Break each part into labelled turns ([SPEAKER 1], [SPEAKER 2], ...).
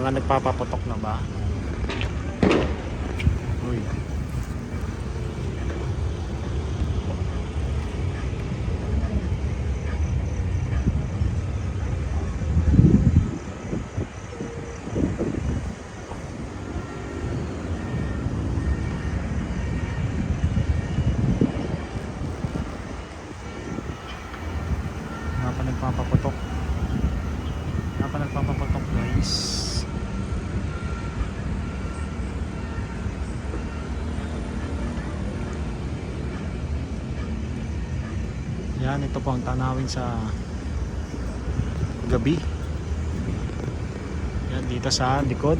[SPEAKER 1] mga nagpapaputok na ba? Uy. Nagpapaputok. Nagpapaputok guys. Yan, ito po ang tanawin sa gabi. Yan, dito sa likod.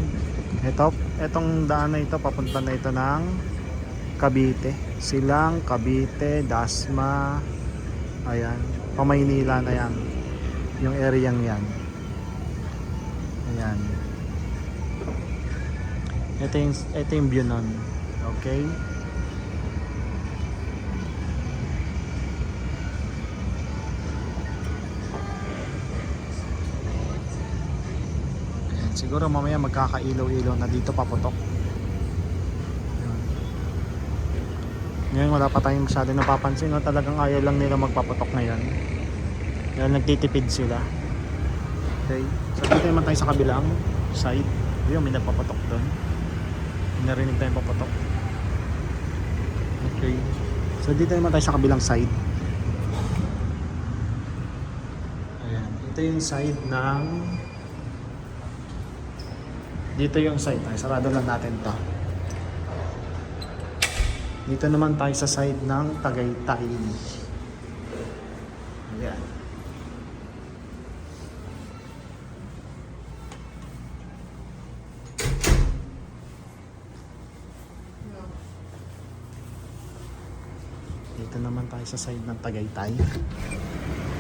[SPEAKER 1] Etong daan na ito, papunta na ito ng Cavite. Silang Cavite, Dasma. Ayan, Pamaynila na yan. Yung areang yan. Ayan. Ito yung view nun. Okay. Ayan. Siguro mamaya magkakailaw-ilaw na dito paputok. Ngayon wala pa tayong masyado napapansin, no? Talagang ayaw lang nila magpaputok ngayon. Dahil nagtitipid sila. Okay. So dito naman tayo sa kabilang side. Ayun, may nagpaputok doon. May narinig tayong paputok. Okay. So dito naman tayo sa kabilang side. Ayan. Ito yung side ng... Dito yung side. Ay, sarado lang natin to. Dito naman tayo sa side ng Tagaytay. Ayan. Dito naman tayo sa side ng Tagaytay.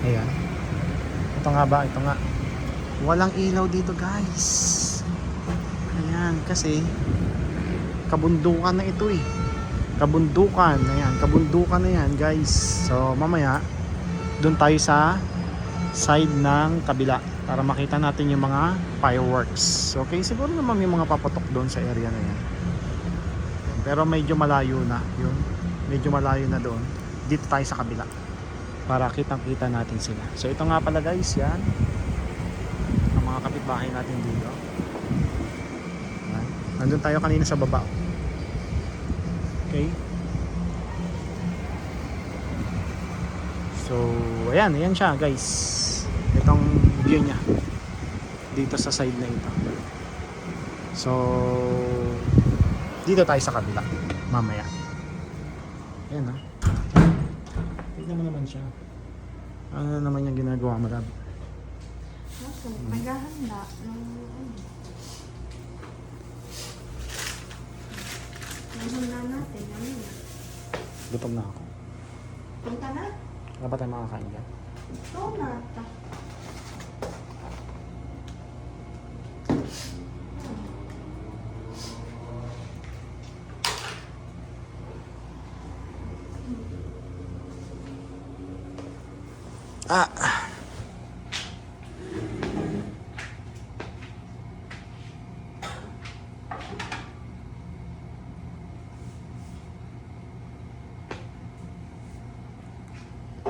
[SPEAKER 1] Ayan. Ito nga ba? Ito nga. Walang ilaw dito guys. Ayan. Kasi kabundukan na ito eh. Kabundukan, ayan, kabundukan na yan guys. So mamaya doon tayo sa side ng kabila para makita natin yung mga fireworks. Okay, siguro naman may mga paputok doon sa area na yan. Pero medyo malayo na yun. Medyo malayo na doon. Dito tayo sa kabila para kitang-kita natin sila. So ito nga pala guys, yan ang mga kapitbahay natin dito. Ayan. Nandun tayo kanina sa baba. Okay. So, ayan siya guys. Itong view niya dito sa side na ito. So, dito tayo sa kabila mamaya. Ayan ha. Tignan mo naman siya. Ano naman yung ginagawa mo, Rab?
[SPEAKER 2] Maghahanda ng na natin, ano na?
[SPEAKER 1] Gutom na ako.
[SPEAKER 2] Punta na?
[SPEAKER 1] Wala ba tayo makakain yan?
[SPEAKER 2] Oo na.
[SPEAKER 1] Ah!